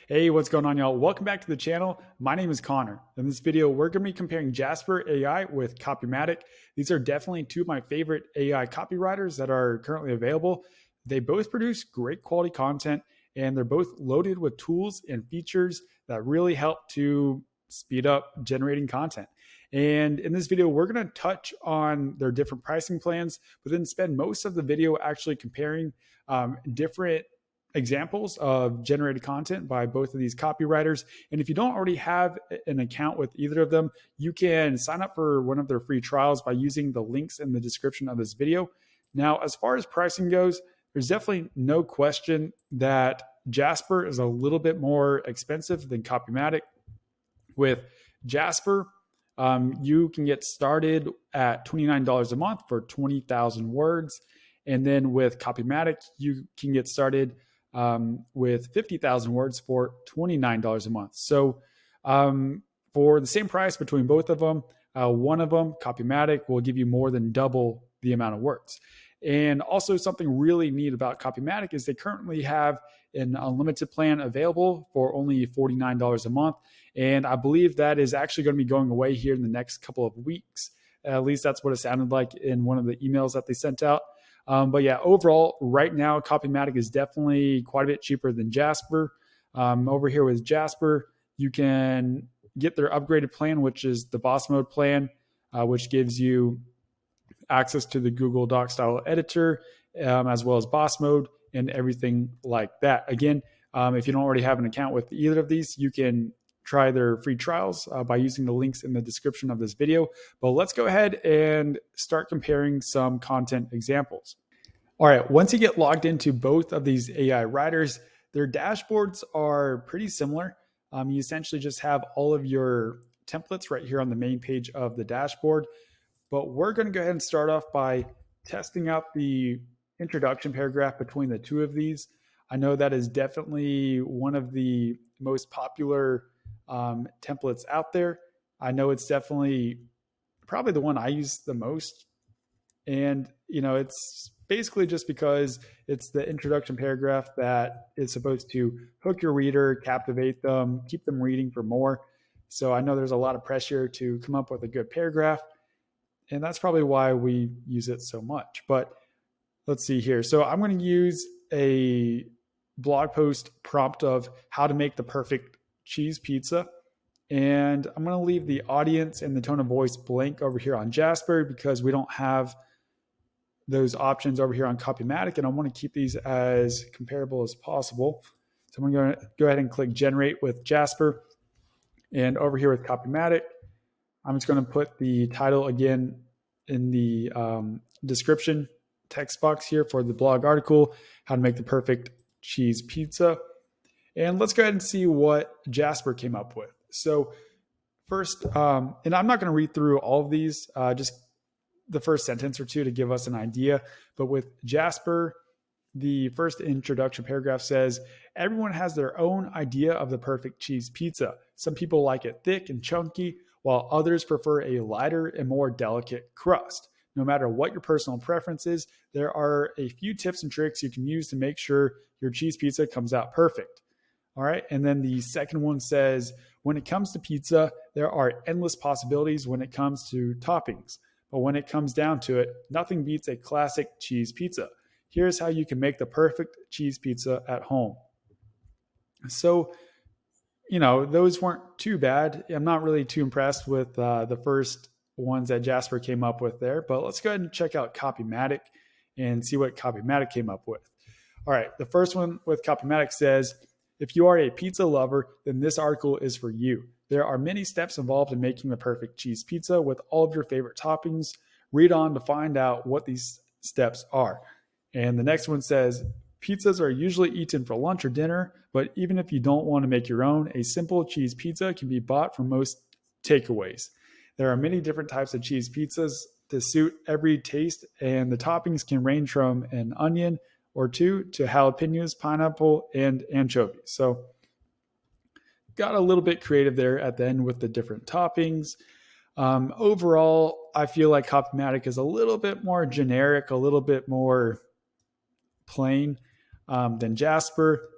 Hey, what's going on, y'all? Welcome back to the channel. My name is Connor. In this video, we're going to be comparing Jasper AI with Copymatic. These are definitely two of my favorite AI copywriters that are currently available. They both produce great quality content, and they're both loaded with tools and features that really help to speed up generating content. And in this video, we're going to touch on their different pricing plans, but then spend most of the video actually comparing different examples of generated content by both of these copywriters. And if you don't already have an account with either of them, you can sign up for one of their free trials by using the links in the description of this video. Now, as far as pricing goes, there's definitely no question that Jasper is a little bit more expensive than Copymatic. With Jasper, you can get started at $29 a month for 20,000 words. And then with Copymatic, you can get started with 50,000 words for $29 a month. So for the same price between both of them, one of them, Copymatic, will give you more than double the amount of words. And also something really neat about Copymatic is they currently have an unlimited plan available for only $49 a month. And I believe that is actually going to be going away here in the next couple of weeks. At least that's what it sounded like in one of the emails that they sent out. But yeah, overall, right now, Copymatic is definitely quite a bit cheaper than Jasper. Over here with Jasper, you can get their upgraded plan, which is the Boss Mode plan, which gives you access to the Google Doc style editor, as well as Boss Mode and everything like that. Again, if you don't already have an account with either of these, you can try their free trials by using the links in the description of this video. But let's go ahead and start comparing some content examples. All right, once you get logged into both of these AI writers, their dashboards are pretty similar. You essentially just have all of your templates right here on the main page of the dashboard. But we're going to go ahead and start off by testing out the introduction paragraph between the two of these. I know that is definitely one of the most popular templates out there. I know it's definitely probably the one I use the most. And, it's basically just because it's the introduction paragraph that is supposed to hook your reader, captivate them, keep them reading for more. So I know there's a lot of pressure to come up with a good paragraph. And that's probably why we use it so much. But let's see here. So I'm going to use a blog post prompt of how to make the perfect cheese pizza. And I'm going to leave the audience and the tone of voice blank over here on Jasper because we don't have those options over here on Copymatic. And I want to keep these as comparable as possible. So I'm going to go ahead and click generate with Jasper. And over here with Copymatic, I'm just going to put the title again in the description text box here for the blog article, how to make the perfect cheese pizza. And let's go ahead and see what Jasper came up with. So first, and I'm not going to read through all of these, just the first sentence or two to give us an idea. But with Jasper, the first introduction paragraph says, everyone has their own idea of the perfect cheese pizza. Some people like it thick and chunky, while others prefer a lighter and more delicate crust. No matter what your personal preference is, there are a few tips and tricks you can use to make sure your cheese pizza comes out perfect. All right. And then the second one says, when it comes to pizza, there are endless possibilities when it comes to toppings. But when it comes down to it, nothing beats a classic cheese pizza. Here's how you can make the perfect cheese pizza at home. So, those weren't too bad. I'm not really too impressed with the first ones that Jasper came up with there, but let's go ahead and check out Copymatic and see what Copymatic came up with. All right, the first one with Copymatic says, if you are a pizza lover, then this article is for you. There are many steps involved in making the perfect cheese pizza with all of your favorite toppings. Read on to find out what these steps are. And the next one says, pizzas are usually eaten for lunch or dinner, but even if you don't want to make your own, a simple cheese pizza can be bought from most takeaways. There are many different types of cheese pizzas to suit every taste, and the toppings can range from an onion or two to jalapenos, pineapple, and anchovies. So got a little bit creative there at the end with the different toppings. Overall, I feel like Copymatic is a little bit more generic, a little bit more plain than Jasper.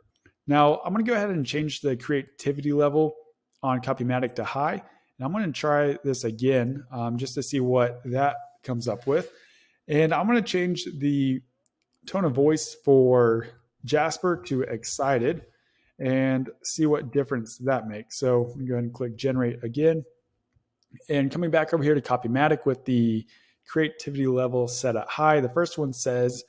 Now I'm going to go ahead and change the creativity level on Copymatic to high. And I'm going to try this again just to see what that comes up with. And I'm going to change the tone of voice for Jasper to excited and see what difference that makes. So I'm going to go ahead and click generate again. And coming back over here to Copymatic with the creativity level set at high, the first one says,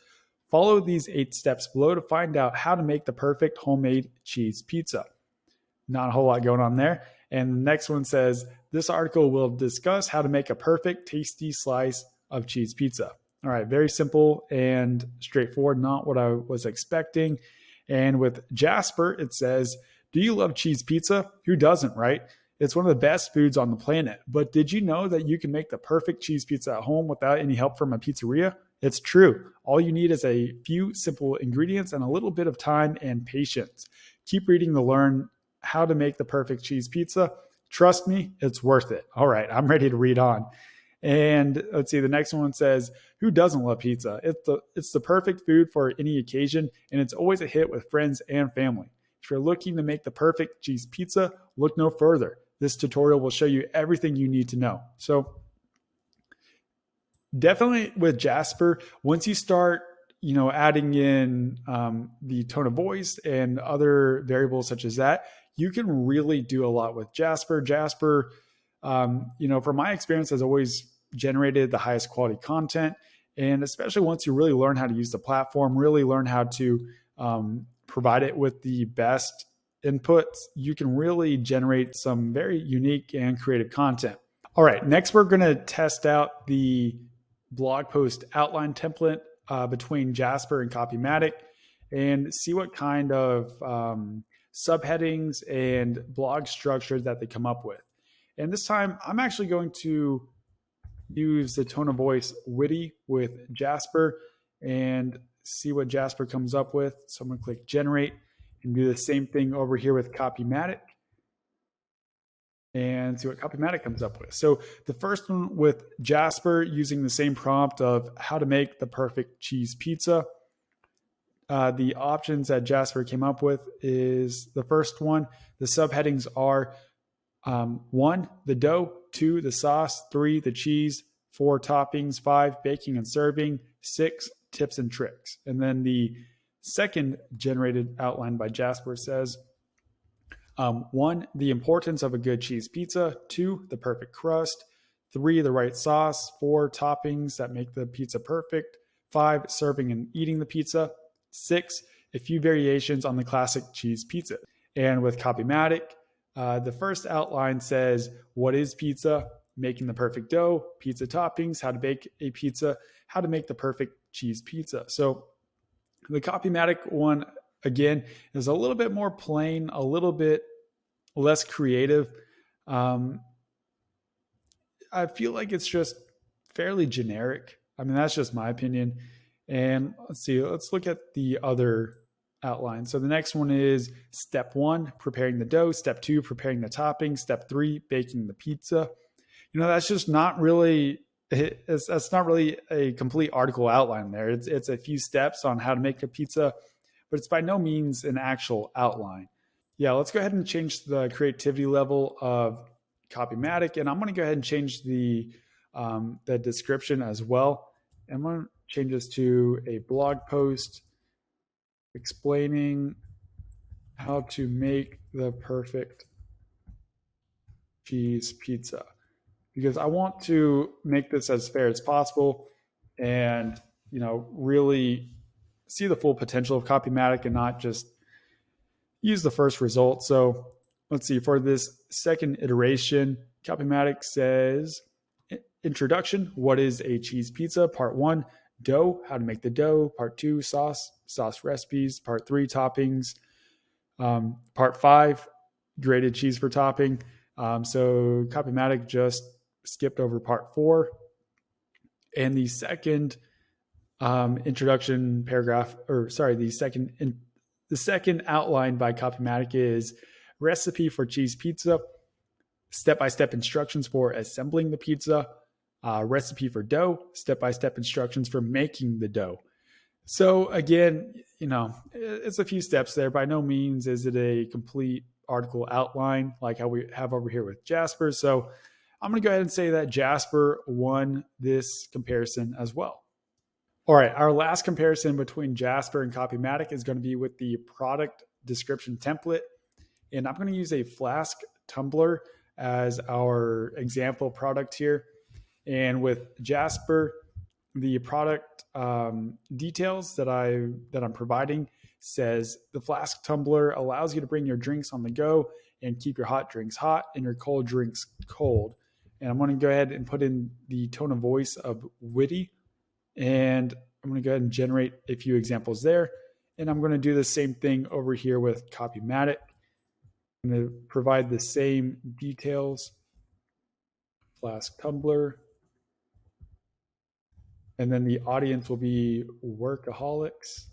follow these 8 steps below to find out how to make the perfect homemade cheese pizza. Not a whole lot going on there. And the next one says, this article will discuss how to make a perfect, tasty slice of cheese pizza. All right, very simple and straightforward, not what I was expecting. And with Jasper, it says, do you love cheese pizza? Who doesn't, right? It's one of the best foods on the planet. But did you know that you can make the perfect cheese pizza at home without any help from a pizzeria? It's true. All you need is a few simple ingredients and a little bit of time and patience. Keep reading to learn how to make the perfect cheese pizza. Trust me, it's worth it. All right, I'm ready to read on. And let's see, the next one says, who doesn't love pizza? It's the perfect food for any occasion, and it's always a hit with friends and family. If you're looking to make the perfect cheese pizza, look no further. This tutorial will show you everything you need to know. So definitely with Jasper, once you start adding in the tone of voice and other variables such as that, you can really do a lot with Jasper. Jasper, from my experience, has always generated the highest quality content. And especially once you really learn how to use the platform, really learn how to provide it with the best inputs, you can really generate some very unique and creative content. All right, next we're going to test out the blog post outline template between Jasper and Copymatic and see what kind of subheadings and blog structure that they come up with. And this time I'm actually going to use the tone of voice witty with Jasper and see what Jasper comes up with. So I'm going to click generate and do the same thing over here with Copymatic and see what Copymatic comes up with. So the first one with Jasper, using the same prompt of how to make the perfect cheese pizza. The options that Jasper came up with is the first one. The subheadings are 1, the dough, 2, the sauce, 3, the cheese, 4, toppings, 5, baking and serving, 6, tips and tricks. And then the second generated outline by Jasper says, 1, the importance of a good cheese pizza, 2, the perfect crust, 3, the right sauce, 4, toppings that make the pizza perfect, 5, serving and eating the pizza, 6, a few variations on the classic cheese pizza. And with Copymatic, the first outline says, what is pizza? Making the perfect dough, pizza toppings, how to bake a pizza, how to make the perfect cheese pizza. So the Copymatic one, again, is a little bit more plain, a little bit less creative. I feel like it's just fairly generic. I mean, that's just my opinion. And let's look at the other outline. So the next one is step 1, preparing the dough. Step 2, preparing the toppings. Step 3, baking the pizza. That's just not really, that's not really a complete article outline there. It's a few steps on how to make a pizza, but it's by no means an actual outline. Yeah, let's go ahead and change the creativity level of Copymatic, and I'm going to go ahead and change the description as well. I'm going to change this to a blog post explaining how to make the perfect cheese pizza, because I want to make this as fair as possible and really see the full potential of Copymatic and not just use the first result. So let's see, for this second iteration, Copymatic says, introduction, what is a cheese pizza? Part 1, dough, how to make the dough. Part 2, sauce recipes. Part 3, toppings. Part 5, grated cheese for topping. So Copymatic just skipped over part 4. And the second introduction paragraph, the second outline by Copymatic is recipe for cheese pizza, step-by-step instructions for assembling the pizza, recipe for dough, step-by-step instructions for making the dough. So again, it's a few steps there. By no means is it a complete article outline like how we have over here with Jasper. So I'm going to go ahead and say that Jasper won this comparison as well. All right, our last comparison between Jasper and Copymatic is going to be with the product description template. And I'm going to use a Flask tumbler as our example product here. And with Jasper, the product details that I'm providing says the Flask tumbler allows you to bring your drinks on the go and keep your hot drinks hot and your cold drinks cold. And I'm going to go ahead and put in the tone of voice of witty, and I'm going to go ahead and generate a few examples there. And I'm going to do the same thing over here with Copymatic. I'm going to provide the same details, Flask tumbler, and then the audience will be workaholics.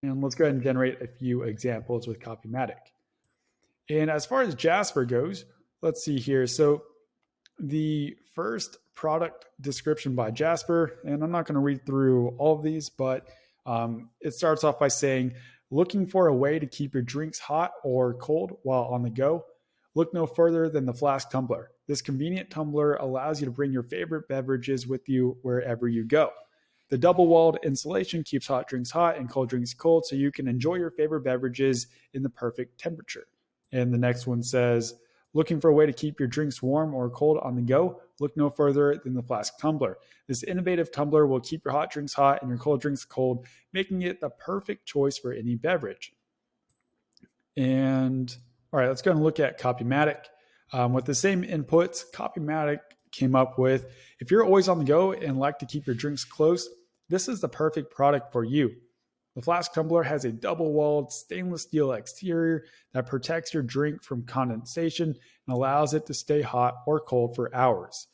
And let's go ahead and generate a few examples with Copymatic. And as far as Jasper goes, let's see here. So the first product description by Jasper, and I'm not going to read through all of these, but it starts off by saying, looking for a way to keep your drinks hot or cold while on the go? Look no further than the Flask tumbler. This convenient tumbler allows you to bring your favorite beverages with you wherever you go. The double-walled insulation keeps hot drinks hot and cold drinks cold, so you can enjoy your favorite beverages in the perfect temperature. And the next one says, looking for a way to keep your drinks warm or cold on the go? Look no further than the Flask tumbler. This innovative tumbler will keep your hot drinks hot and your cold drinks cold, making it the perfect choice for any beverage. And all right, let's go and look at Copymatic. With the same inputs, Copymatic came up with, if you're always on the go and like to keep your drinks close, this is the perfect product for you. The Flask tumbler has a double-walled stainless steel exterior that protects your drink from condensation and allows it to stay hot or cold for hours.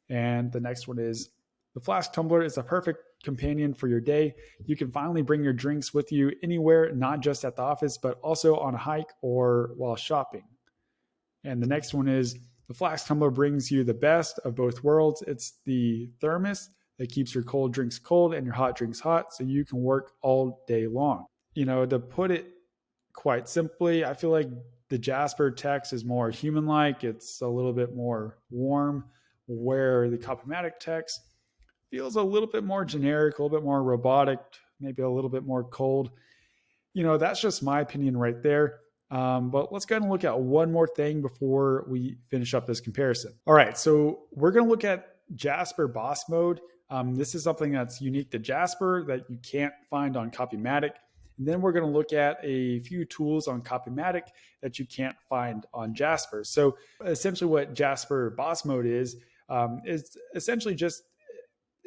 And the next one is, the Flask tumbler is the perfect companion for your day. You can finally bring your drinks with you anywhere, not just at the office, but also on a hike or while shopping. And the next one is, the Flask tumbler brings you the best of both worlds. It's the thermos that keeps your cold drinks cold and your hot drinks hot, so you can work all day long. To put it quite simply, I feel like the Jasper text is more human-like. It's a little bit more warm, where the Copymatic text feels a little bit more generic, a little bit more robotic, maybe a little bit more cold. That's just my opinion right there. But let's go ahead and look at one more thing before we finish up this comparison. All right, so we're going to look at Jasper boss mode. This is something that's unique to Jasper that you can't find on Copymatic. And then we're going to look at a few tools on Copymatic that you can't find on Jasper. So essentially what Jasper boss mode is essentially just,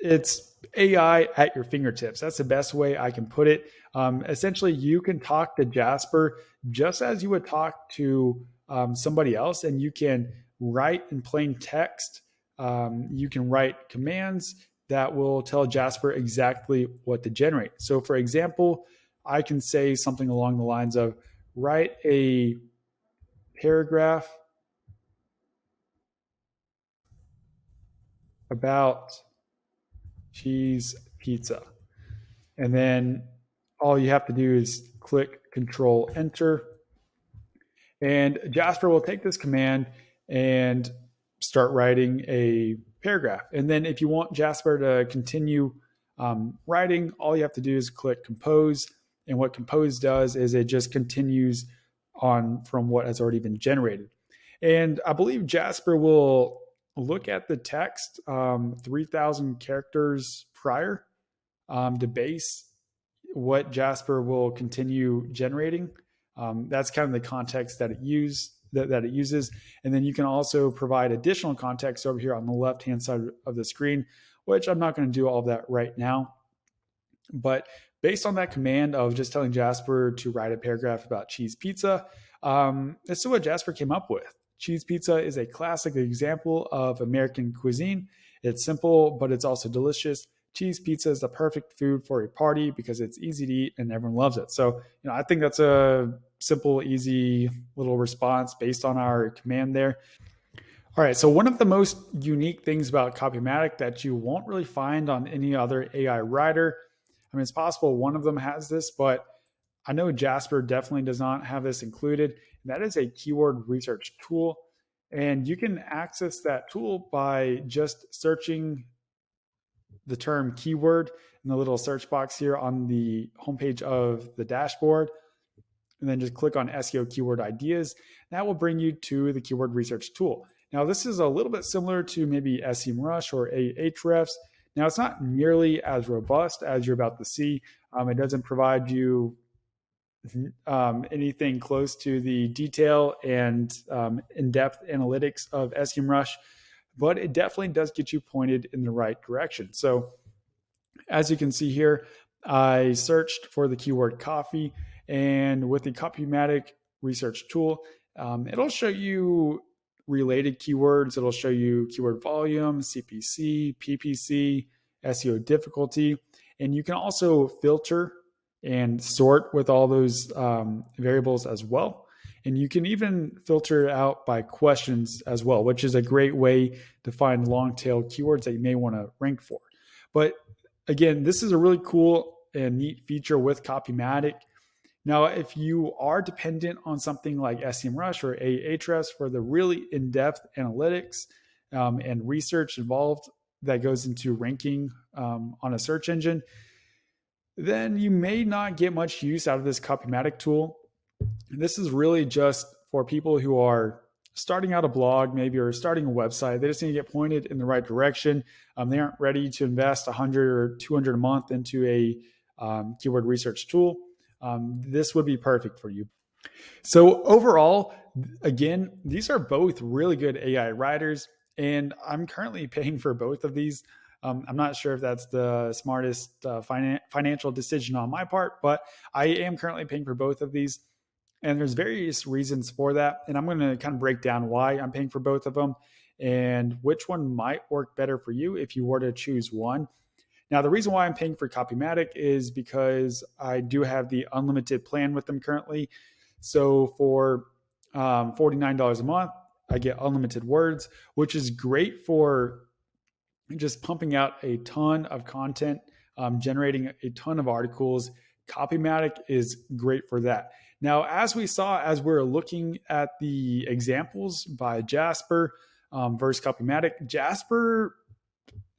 it's AI at your fingertips. That's the best way I can put it. Essentially, you can talk to Jasper just as you would talk to somebody else, and you can write in plain text. You can write commands that will tell Jasper exactly what to generate. So for example, I can say something along the lines of, write a paragraph about cheese pizza. And then all you have to do is click Control Enter. And Jasper will take this command and start writing a paragraph. And then if you want Jasper to continue writing, all you have to do is click Compose. And what Compose does is it just continues on from what has already been generated. And I believe Jasper will look at the text 3,000 characters prior to base what Jasper will continue generating. That's kind of the context that it uses. And then you can also provide additional context over here on the left-hand side of the screen, which I'm not going to do all of that right now. But based on that command of just telling Jasper to write a paragraph about cheese pizza, this is what Jasper came up with. Cheese pizza is a classic example of American cuisine. It's simple, but it's also delicious. Cheese pizza is the perfect food for a party because it's easy to eat and everyone loves it. So, I think that's a simple, easy little response based on our command there. All right, so one of the most unique things about Copymatic that you won't really find on any other AI writer I mean, it's possible one of them has this, but I know Jasper definitely does not have this included. And that is a keyword research tool. And you can access that tool by just searching the term keyword in the little search box here on the homepage of the dashboard, and then just click on SEO keyword ideas. That will bring you to the keyword research tool. Now, this is a little bit similar to maybe SEMrush or Ahrefs. Now, it's not nearly as robust as you're about to see. It doesn't provide you anything close to the detail and in-depth analytics of SEMrush, but it definitely does get you pointed in the right direction. So as you can see here, I searched for the keyword coffee, and with the Copymatic research tool, it'll show you related keywords. It'll show you keyword volume, CPC, PPC, SEO difficulty, and you can also filter and sort with all those variables as well. And you can even filter out by questions as well, which is a great way to find long tail keywords that you may want to rank for. But again, this is a really cool and neat feature with Copymatic. Now, if you are dependent on something like SEMrush or Ahrefs for the really in-depth analytics and research involved that goes into ranking on a search engine, then you may not get much use out of this Copymatic tool. This is really just for people who are starting out a blog, maybe, or starting a website. They just need to get pointed in the right direction. They aren't ready to invest $100 or $200 a month into a keyword research tool. This would be perfect for you. So overall, again, these are both really good AI writers, and I'm currently paying for both of these. I'm not sure if that's the smartest financial decision on my part, but I am currently paying for both of these. And there's various reasons for that. And I'm going to kind of break down why I'm paying for both of them and which one might work better for you if you were to choose one. Now, the reason why I'm paying for Copymatic is because I do have the unlimited plan with them currently. So for $49 a month, I get unlimited words, which is great for just pumping out a ton of content, generating a ton of articles. Copymatic is great for that. Now, as we saw, as we're looking at the examples by Jasper versus Copymatic, Jasper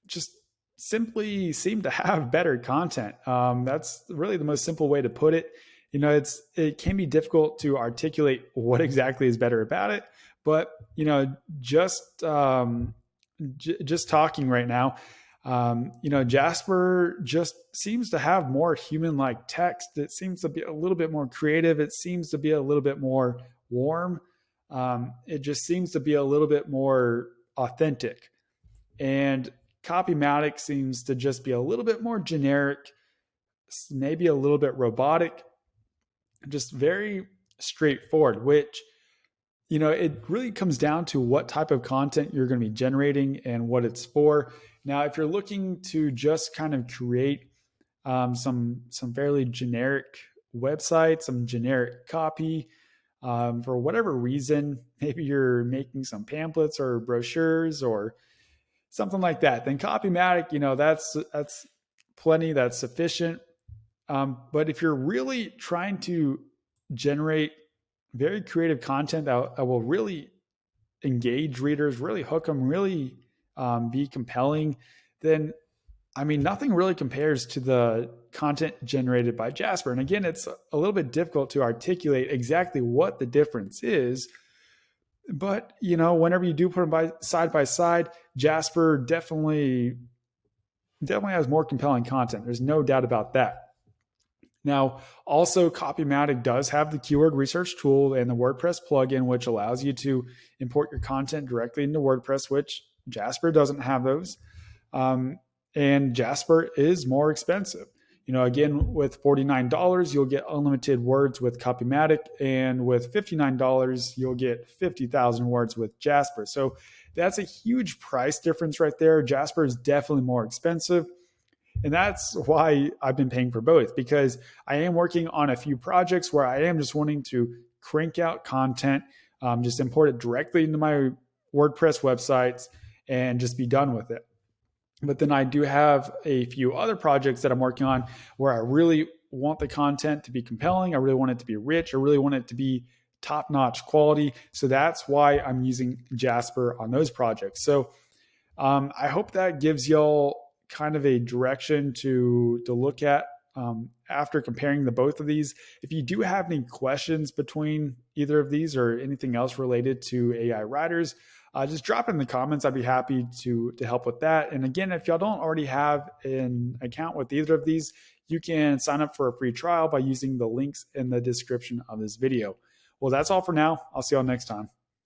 just simply seemed to have better content. That's really the most simple way to put it. You know, it can be difficult to articulate what exactly is better about it, but you know, just talking right now, Jasper just seems to have more human-like text. It seems to be a little bit more creative. It seems to be a little bit more warm. It just seems to be a little bit more authentic. And Copymatic seems to just be a little bit more generic, maybe a little bit robotic, just very straightforward, which, you know, it really comes down to what type of content you're going to be generating and what it's for. Now, if you're looking to just kind of create some fairly generic websites, some generic copy, for whatever reason, maybe you're making some pamphlets or brochures or something like that, then Copymatic, you know, that's plenty, that's sufficient. But if you're really trying to generate very creative content that will really engage readers, really hook them, really be compelling, then, I mean, nothing really compares to the content generated by Jasper. And again, it's a little bit difficult to articulate exactly what the difference is. But, you know, whenever you do put them by side, Jasper definitely has more compelling content. There's no doubt about that. Now, also, Copymatic does have the keyword research tool and the WordPress plugin, which allows you to import your content directly into WordPress, which Jasper doesn't have those. And Jasper is more expensive. You know, again, with $49, you'll get unlimited words with Copymatic, and with $59, you'll get 50,000 words with Jasper. So that's a huge price difference right there. Jasper is definitely more expensive. And that's why I've been paying for both, because I am working on a few projects where I am just wanting to crank out content, just import it directly into my WordPress websites and just be done with it. But then I do have a few other projects that I'm working on where I really want the content to be compelling. I really want it to be rich. I really want it to be top notch quality. So that's why I'm using Jasper on those projects. So I hope that gives y'all kind of a direction to look at after comparing the both of these. If you do have any questions between either of these or anything else related to AI writers, just drop it in the comments. I'd be happy to help with that. And again, if y'all don't already have an account with either of these, you can sign up for a free trial by using the links in the description of this video. Well, that's all for now. I'll see y'all next time.